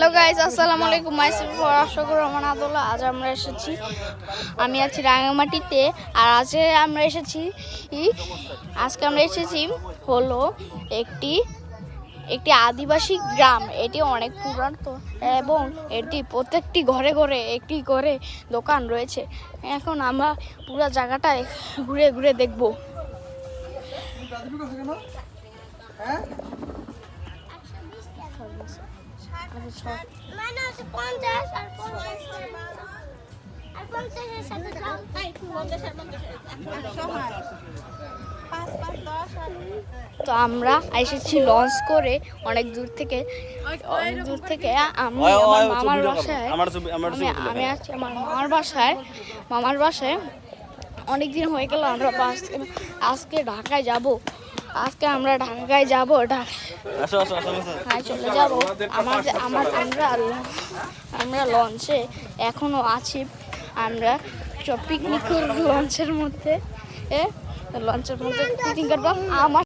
Hello guys, আসসালামু আলাইকুম। Myself আশাকুর Rahman আদুল্লাহ। আজ আমরা এসেছি, আমি আছি রাঙামাটিতে। আর আজকে আমরা এসেছি হলো একটি আদিবাসী গ্রাম। এটি অনেক পুরানো এবং এটি প্রত্যেকটি ঘরে ঘরে একটি করে দোকান রয়েছে। এখন আমরা পুরো জায়গাটায় ঘুরে ঘুরে দেখব। তো আমরা এসেছি লঞ্চ করে অনেক দূর থেকে আমি আছি আমার মামার বাসায়। অনেক দিন হয়ে গেল আমরা আজকে ঢাকায় যাব। আমরা ঢাকায় যাব, ঢাকায় চলে যাব। আমরা লঞ্চে এখনো আছি। আমরা পিকনিক করবো লঞ্চের মধ্যে পিকনিক করবো। আমার